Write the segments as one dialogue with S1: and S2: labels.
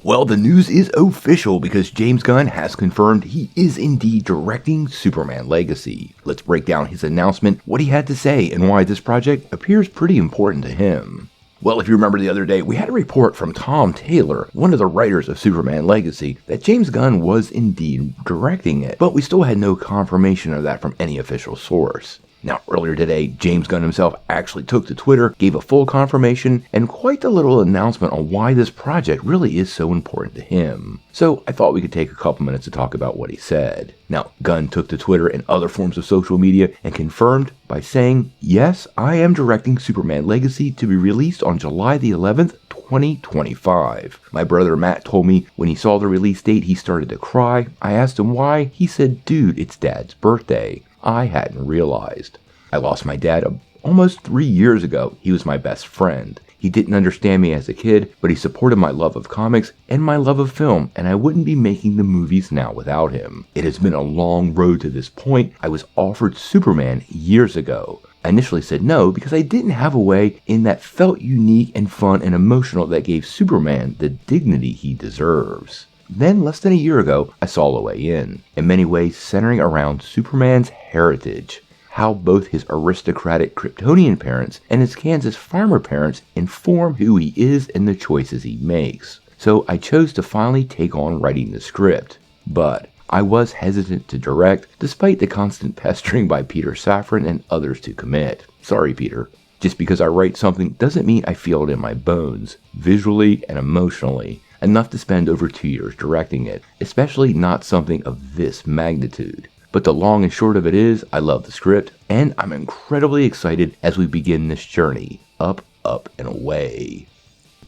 S1: Well, the news is official because James Gunn has confirmed he is indeed directing Superman Legacy. Let's break down his announcement, what he had to say, and why this project appears pretty important to him. Well, if you remember the other day, we had a report from Tom Taylor, one of the writers of Superman Legacy, that James Gunn was indeed directing it, but we still had no confirmation of that from any official source. Now, earlier today, James Gunn himself actually took to Twitter, gave a full confirmation, and quite the little announcement on why this project really is so important to him. So I thought we could take a couple minutes to talk about what he said. Now, Gunn took to Twitter and other forms of social media and confirmed by saying, "Yes, I am directing Superman Legacy to be released on July the 11th, 2025. My brother Matt told me when he saw the release date he started to cry. I asked him why. He said, 'Dude, it's Dad's birthday.' I hadn't realized. I lost my dad almost 3 years ago. He was my best friend. He didn't understand me as a kid, but he supported my love of comics and my love of film, and I wouldn't be making the movies now without him. It has been a long road to this point. I was offered Superman years ago. I initially said no because I didn't have a way in that felt unique and fun and emotional that gave Superman the dignity he deserves. Then, less than a year ago, I saw a way in many ways centering around Superman's heritage, how both his aristocratic Kryptonian parents and his Kansas farmer parents inform who he is and the choices he makes. So I chose to finally take on writing the script. But I was hesitant to direct, despite the constant pestering by Peter Safran and others to commit. Sorry, Peter. Just because I write something doesn't mean I feel it in my bones, visually and emotionally. Enough to spend over 2 years directing it, especially not something of this magnitude. But the long and short of it is, I love the script, and I'm incredibly excited as we begin this journey, up, and away.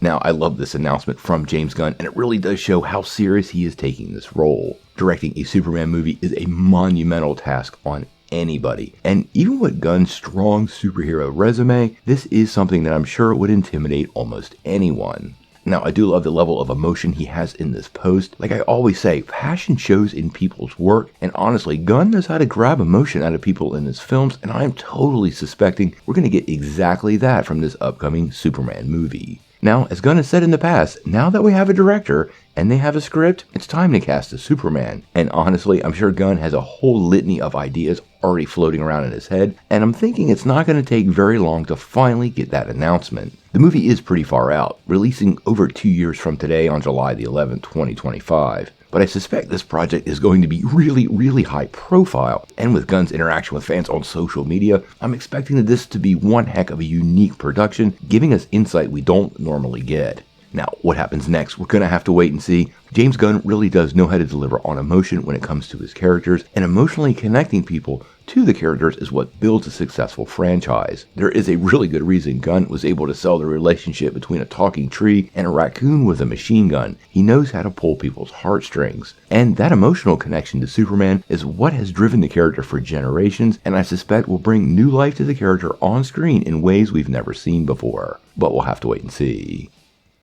S1: Now, I love this announcement from James Gunn, and it really does show how serious he is taking this role. Directing a Superman movie is a monumental task on anybody, and even with Gunn's strong superhero resume, this is something that I'm sure would intimidate almost anyone. Now, I do love the level of emotion he has in this post. Like I always say, passion shows in people's work, and honestly, Gunn knows how to grab emotion out of people in his films, and I'm totally suspecting we're going to get exactly that from this upcoming Superman movie. Now, as Gunn has said in the past, now that we have a director and they have a script, it's time to cast a Superman. And honestly, I'm sure Gunn has a whole litany of ideas already floating around in his head, and I'm thinking it's not going to take very long to finally get that announcement. The movie is pretty far out, releasing over 2 years from today on July the 11th, 2025. But I suspect this project is going to be really high profile, and with Gunn's interaction with fans on social media, I'm expecting this to be one heck of a unique production, giving us insight we don't normally get. Now, what happens next? We're going to have to wait and see. James Gunn really does know how to deliver on emotion when it comes to his characters, and emotionally connecting people to the characters is what builds a successful franchise. There is a really good reason Gunn was able to sell the relationship between a talking tree and a raccoon with a machine gun. He knows how to pull people's heartstrings, and that emotional connection to Superman is what has driven the character for generations, and I suspect will bring new life to the character on screen in ways we've never seen before. But we'll have to wait and see.